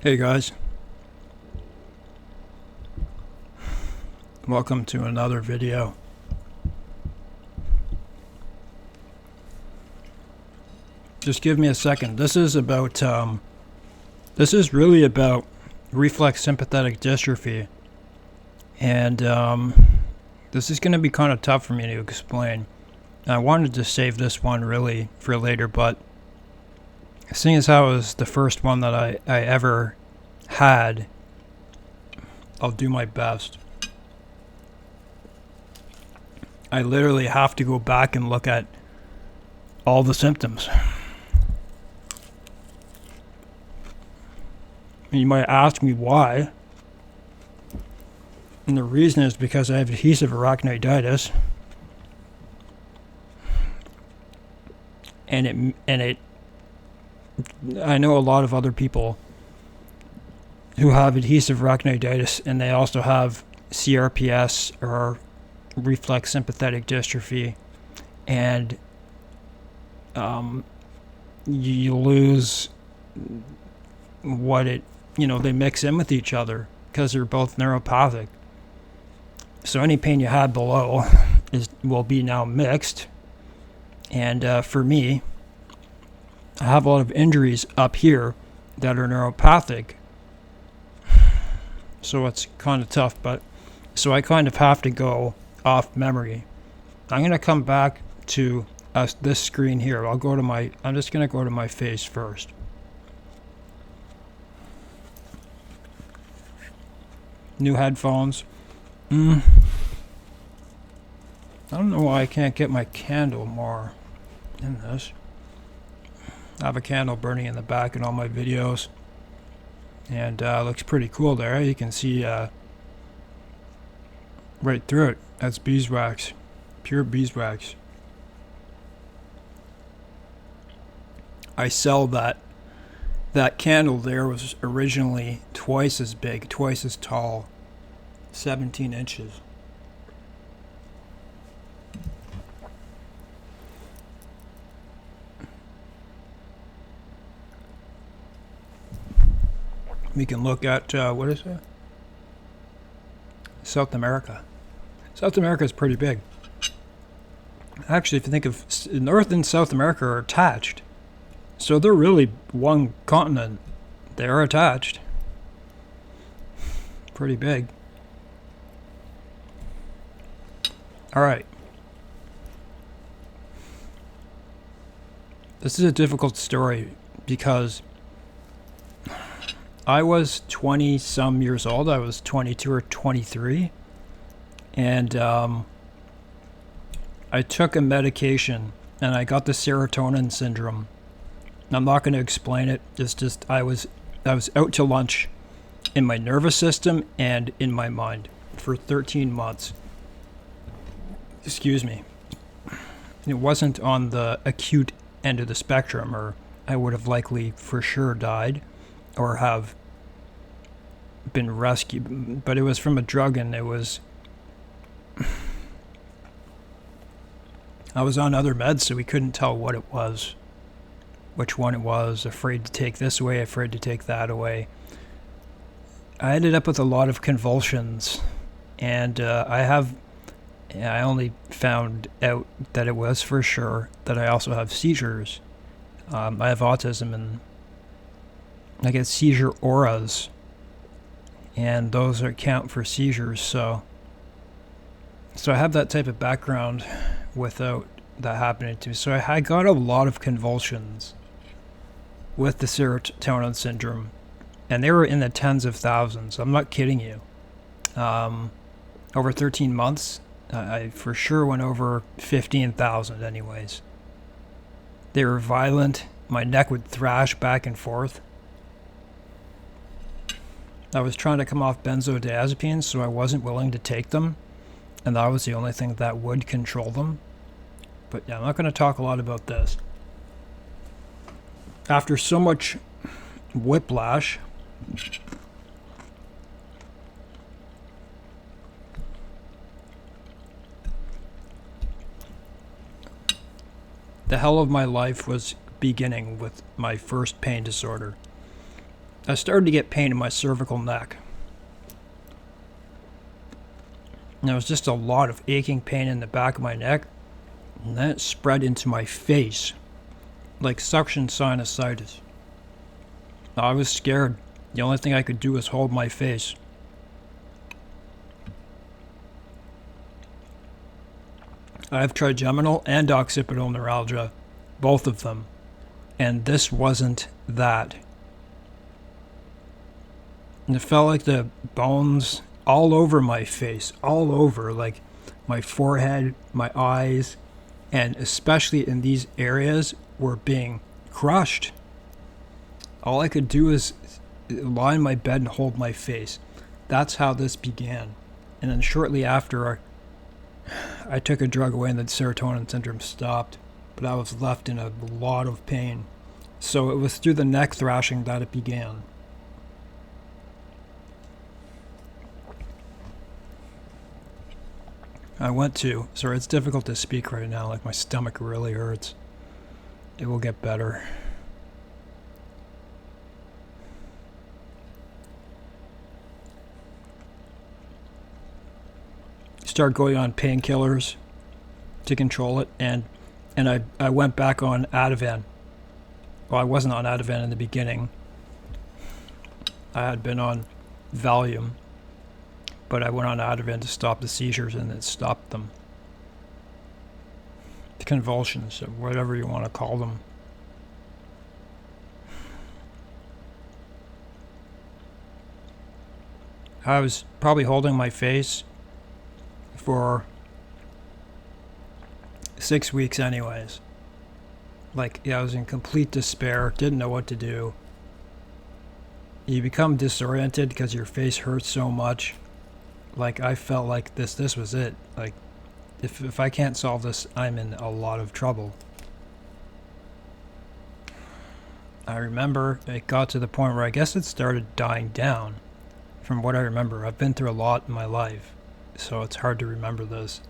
Hey guys, welcome to another video. Just give me a second. This is really about reflex sympathetic dystrophy, and this is going to be kind of tough for me to explain. I wanted to save this one really for later, but seeing as how it was the first one that I ever had, I'll do my best. I literally have to go back and look at all the symptoms. You might ask me why. And the reason is because I have adhesive arachnoiditis. And I know a lot of other people who have adhesive arachnoiditis, and they also have CRPS or reflex sympathetic dystrophy, and you lose what they mix in with each other because they're both neuropathic. So any pain you had below will be now mixed. And for me, I have a lot of injuries up here that are neuropathic. So it's kind of tough, but so I kind of have to go off memory. I'm going to come back to this screen here. I'm just going to go to my face first. New headphones. I don't know why I can't get my candle more in this. I have a candle burning in the back in all my videos, and looks pretty cool there. You can see right through it. That's beeswax, pure beeswax. I sell that candle there was originally twice as big, twice as tall, 17 inches. We can look at, what is it? South America. South America is pretty big. Actually, if you think of North and South America are attached. So they're really one continent. They're attached. Pretty big. Alright. This is a difficult story because I was 20 some years old. I was 22 or 23. And I took a medication and I got the serotonin syndrome. I'm not going to explain it. It's just I was out to lunch in my nervous system and in my mind for 13 months. Excuse me. It wasn't on the acute end of the spectrum, or I would have likely for sure died or have been rescued, but it was from a drug, and it was I was on other meds, so we couldn't tell what it was, which one it was. Afraid to take this away, afraid to take that away. I ended up with a lot of convulsions, and I only found out that it was for sure that I also have seizures. I have autism, and I get seizure auras, and those count for seizures. So I have that type of background without that happening to me. So I got a lot of convulsions with the serotonin syndrome, and they were in the tens of thousands. I'm not kidding you. Over 13 months, I for sure went over 15,000 anyways. They were violent. My neck would thrash back and forth. I was trying to come off benzodiazepines, so I wasn't willing to take them, and that was the only thing that would control them. But yeah, I'm not going to talk a lot about this. After so much whiplash, the hell of my life was beginning with my first pain disorder. I started to get pain in my cervical neck. And there was just a lot of aching pain in the back of my neck. And then it spread into my face, like suction sinusitis. I was scared. The only thing I could do was hold my face. I have trigeminal and occipital neuralgia, both of them. And this wasn't that. And it felt like the bones all over my face, all over, like my forehead, my eyes, and especially in these areas were being crushed. All I could do was lie in my bed and hold my face. That's how this began. And then shortly after, I took a drug away and the serotonin syndrome stopped, but I was left in a lot of pain. So it was through the neck thrashing that it began. Sorry, it's difficult to speak right now, like my stomach really hurts. It will get better. Start going on painkillers to control it, and I went back on Ativan. Well, I wasn't on Ativan in the beginning. I had been on Valium, but I went on Ativan to stop the seizures, and it stopped them. The convulsions, or whatever you want to call them. I was probably holding my face for 6 weeks anyways. Like, I was in complete despair, didn't know what to do. You become disoriented because your face hurts so much. Like, I felt like this was it. Like, if I can't solve this, I'm in a lot of trouble. I remember it got to the point where I guess it started dying down. From what I remember, I've been through a lot in my life, so it's hard to remember this.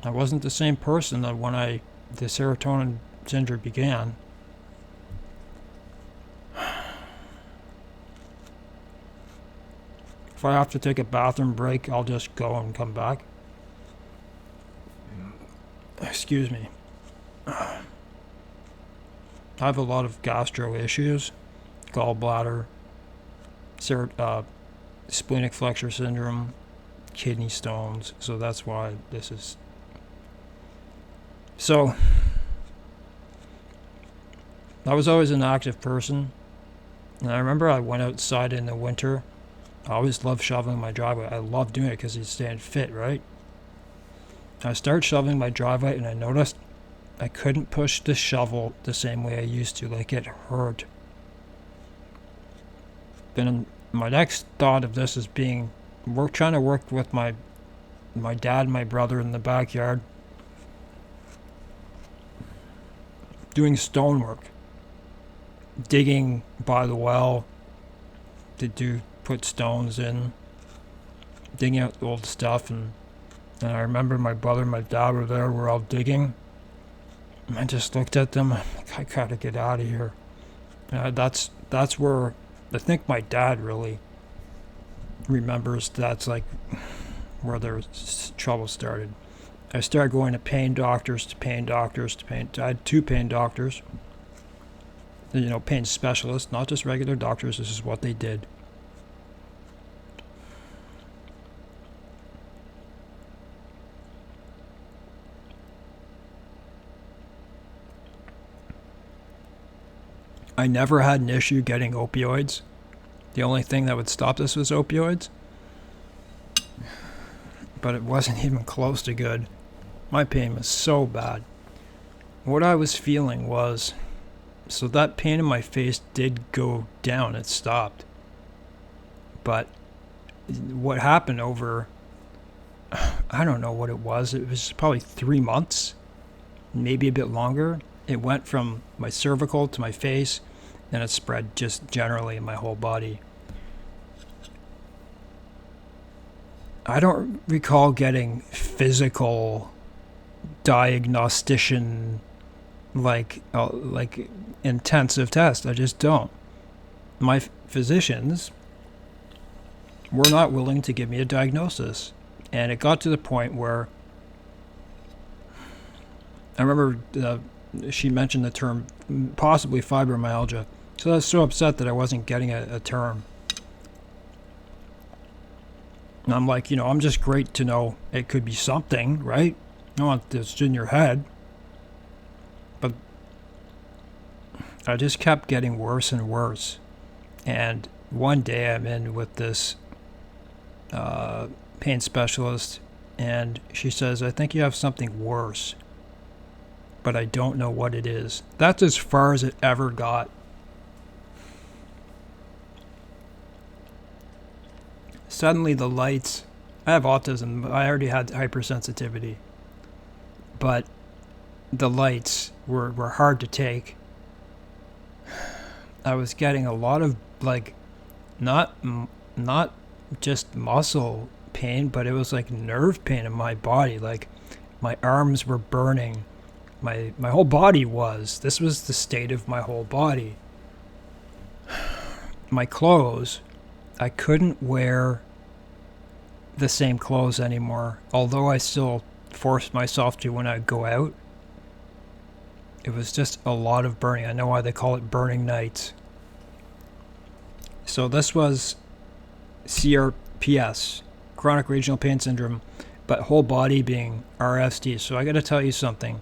I wasn't the same person that when the serotonin syndrome began. If I have to take a bathroom break, I'll just go and come back. Excuse me. I have a lot of gastro issues, gallbladder, splenic flexure syndrome, kidney stones, so that's why this is. So, I was always an active person, and I remember I went outside in the winter. I always loved shoveling my driveway. I loved doing it because you're staying fit, right? I started shoveling my driveway, and I noticed I couldn't push the shovel the same way I used to. Like, it hurt. Then my next thought of this is trying to work with my dad and my brother in the backyard, doing stonework, digging by the well to put stones in, digging out old stuff, and I remember my brother and my dad were there. We're all digging. I just looked at them. I'm like, I gotta get out of here. That's where I think my dad really remembers. That's like where their trouble started. I started going to pain doctors. I had 2 pain doctors. Pain specialists, not just regular doctors. This is what they did. I never had an issue getting opioids. The only thing that would stop this was opioids. But it wasn't even close to good. My pain was so bad. What I was feeling was, so that pain in my face did go down. It stopped. But what happened over, I don't know what it was. It was probably 3 months, maybe a bit longer. It went from my cervical to my face, then it spread just generally in my whole body. I don't recall getting physical diagnostician like intensive tests. I just don't. My physicians were not willing to give me a diagnosis. And it got to the point where I remember she mentioned the term possibly fibromyalgia. So I was so upset that I wasn't getting a term. And I'm like, I'm just great to know it could be something, right? You don't want this in your head. But I just kept getting worse and worse. And one day I'm in with this pain specialist, and she says, I think you have something worse, but I don't know what it is. That's as far as it ever got. Suddenly the lights, I have autism, I already had hypersensitivity, but the lights were hard to take. I was getting a lot of not just muscle pain, but it was like nerve pain in my body. Like my arms were burning. My whole body was. This was the state of my whole body. My clothes, I couldn't wear the same clothes anymore. Although I still forced myself to when I'd go out. It was just a lot of burning. I know why they call it burning nights. So this was CRPS, chronic regional pain syndrome, but whole body being RSD. So I got to tell you something.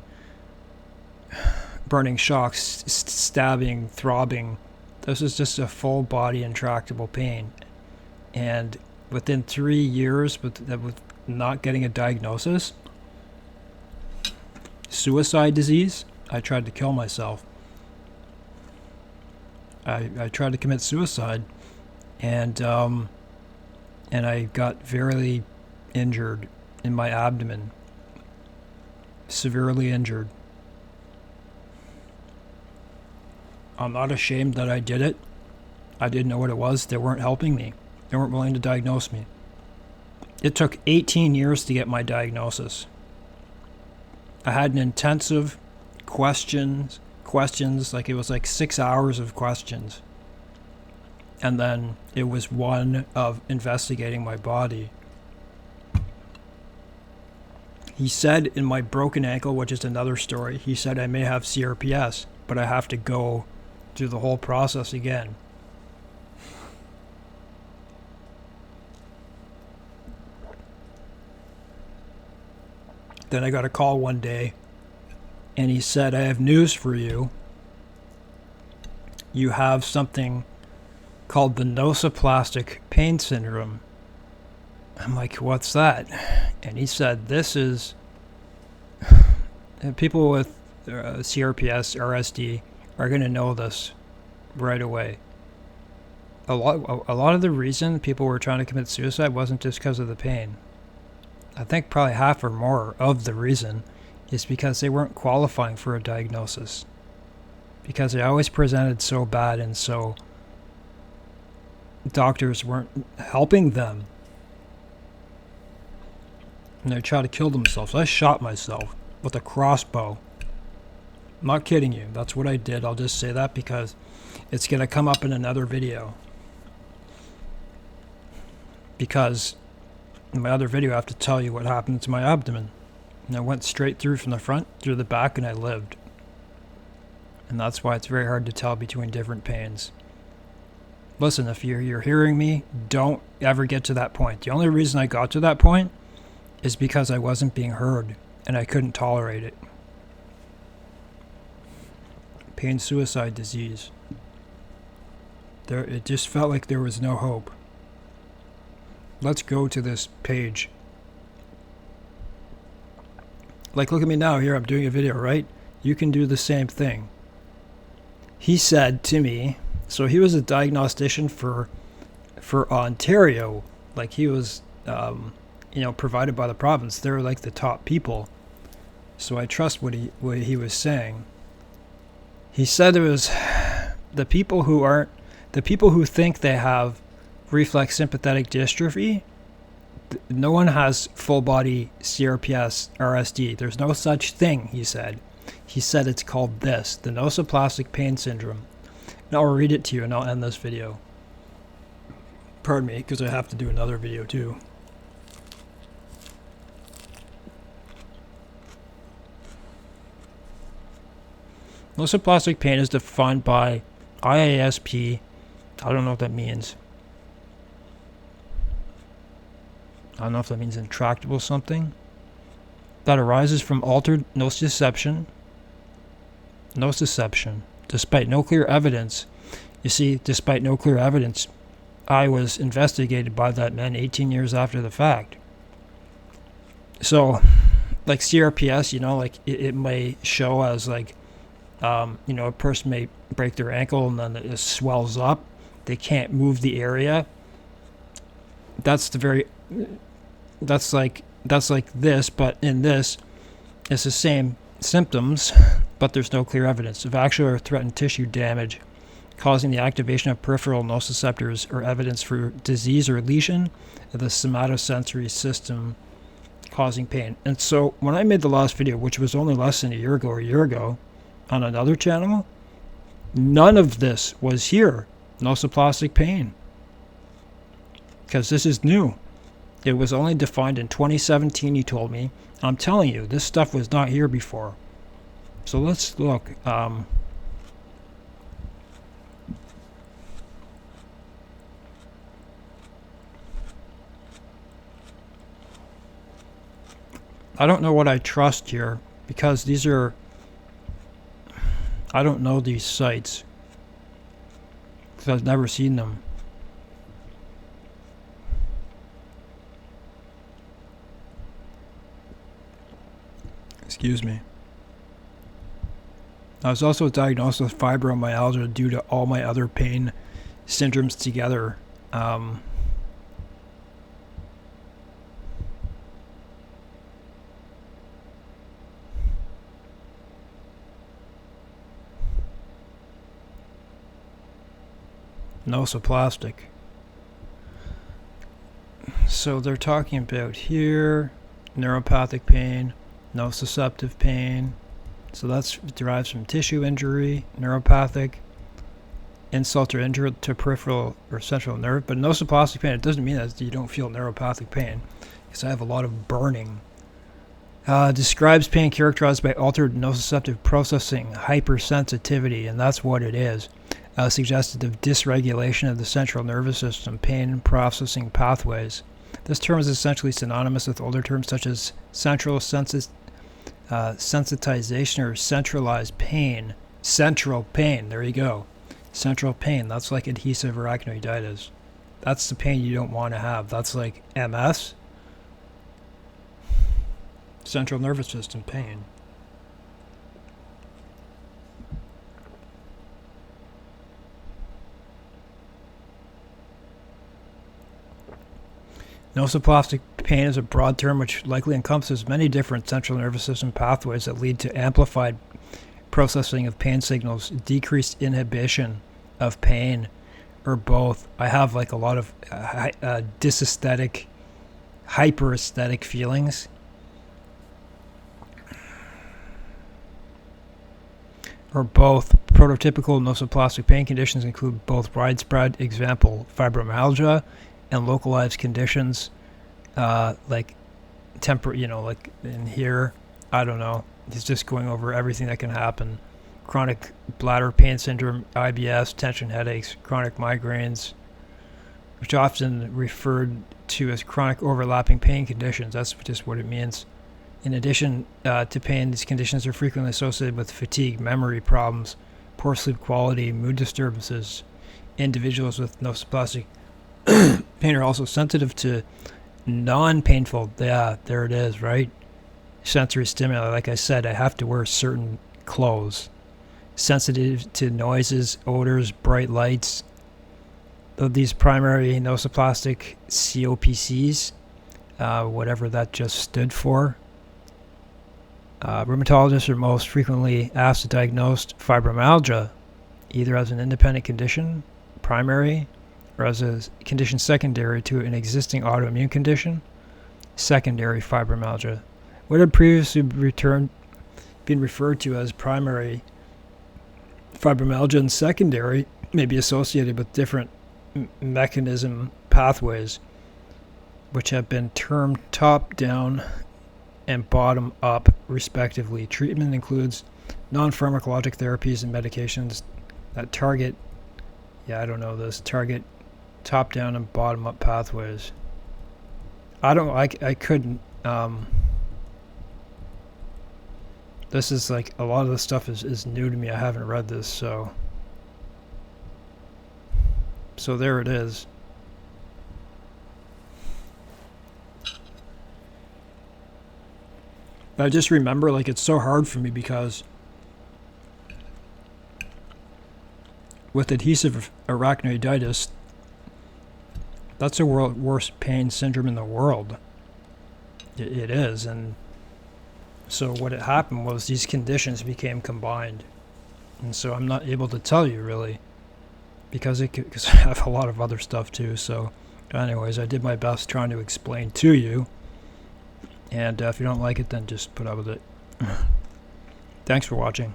Burning shocks, stabbing, throbbing. This is just a full body intractable pain. And within 3 years with not getting a diagnosis, suicide disease, I tried to kill myself. I tried to commit suicide, and I got very injured in my abdomen. Severely injured. I'm not ashamed that I did it. I didn't know what it was. They weren't helping me. They weren't willing to diagnose me. It took 18 years to get my diagnosis. I had an intensive questions, like it was like 6 hours of questions. And then it was one of investigating my body. He said in my broken ankle, which is another story, he said I may have CRPS, but I have to go through the whole process again. Then I got a call one day, and he said, I have news for you. You have something called the Nociplastic pain syndrome. I'm like, what's that? And he said, this is people with CRPS, RSD are going to know this right away. A lot of the reason people were trying to commit suicide wasn't just because of the pain. I think probably half or more of the reason is because they weren't qualifying for a diagnosis. Because they always presented so bad, and so doctors weren't helping them. And they tried to kill themselves. I shot myself with a crossbow. I'm not kidding you. That's what I did. I'll just say that because it's going to come up in another video. Because in my other video, I have to tell you what happened to my abdomen. And I went straight through from the front, through the back, and I lived. And that's why it's very hard to tell between different pains. Listen, if you're hearing me, don't ever get to that point. The only reason I got to that point is because I wasn't being heard, and I couldn't tolerate it. Pain suicide disease. It just felt like there was no hope. Let's go to this page. Like, look at me now. Here, I'm doing a video, right? You can do the same thing. He said to me, so he was a diagnostician for Ontario. Like, he was, provided by the province. They're like the top people. So I trust what he was saying. He said it was the people who think they have reflex sympathetic dystrophy. No one has full body CRPS RSD. There's no such thing, he said. He said it's called this, the nociplastic pain syndrome. And I'll read it to you and I'll end this video. Pardon me, because I have to do another video too. Nociplastic pain is defined by IASP. I don't know what that means. I don't know if that means intractable something. That arises from altered nociception. Despite no clear evidence. You see, despite no clear evidence, I was investigated by that man 18 years after the fact. So, like CRPS, you know, like it may show as like, you know, a person may break their ankle and then it swells up. They can't move the area. That's like this, but in this, it's the same symptoms, but there's no clear evidence of actual or threatened tissue damage causing the activation of peripheral nociceptors or evidence for disease or lesion of the somatosensory system causing pain. And so when I made the last video, which was only less than a year ago on another channel, none of this was here, nociplastic pain, because this is new. It was only defined in 2017, he told me. I'm telling you, this stuff was not here before. So let's look. I don't know what I trust here, because these are... I don't know these sites, because I've never seen them. Excuse me. I was also diagnosed with fibromyalgia due to all my other pain syndromes together. Nociplastic. So they're talking about here neuropathic pain, nociceptive pain. So that's derives from tissue injury, neuropathic, insult or injury to peripheral or central nerve. But nociplastic pain, it doesn't mean that you don't feel neuropathic pain, because I have a lot of burning. Describes pain characterized by altered nociceptive processing, hypersensitivity, and that's what it is. Suggested of dysregulation of the central nervous system, pain processing pathways. This term is essentially synonymous with older terms such as central sensitization or centralized pain. Central pain, there you go. Central pain, that's like adhesive arachnoiditis. That's the pain you don't want to have. That's like MS. Central nervous system pain. Nociplastic pain is a broad term which likely encompasses many different central nervous system pathways that lead to amplified processing of pain signals, decreased inhibition of pain, or both. I have like a lot of dysesthetic, hyperesthetic feelings. Or both. Prototypical nociplastic pain conditions include both widespread, example, fibromyalgia, and localized conditions, like temporary, like in here, I don't know. He's just going over everything that can happen. Chronic bladder pain syndrome, IBS, tension headaches, chronic migraines, which often referred to as chronic overlapping pain conditions. That's just what it means. In addition to pain, these conditions are frequently associated with fatigue, memory problems, poor sleep quality, mood disturbances. Individuals with nociplastic pain are also sensitive to non-painful, there it is, right? Sensory stimuli. Like I said, I have to wear certain clothes. Sensitive to noises, odors, bright lights. These primary nociplastic COPCs, whatever that just stood for. Rheumatologists are most frequently asked to diagnose fibromyalgia, either as an independent condition, primary, or as a condition secondary to an existing autoimmune condition, secondary fibromyalgia. What had previously being referred to as primary fibromyalgia and secondary may be associated with different mechanism pathways, which have been termed top-down and bottom-up, respectively. Treatment includes non-pharmacologic therapies and medications that target top-down and bottom-up pathways. I couldn't. This is like, a lot of this stuff is new to me. I haven't read this, so there it is. I just remember, like, it's so hard for me because with adhesive arachnoiditis, that's the worst pain syndrome in the world. It is, and so what had happened was these conditions became combined, and so I'm not able to tell you really because I have a lot of other stuff too. So anyways, I did my best trying to explain to you, and if you don't like it, then just put up with it. Thanks for watching.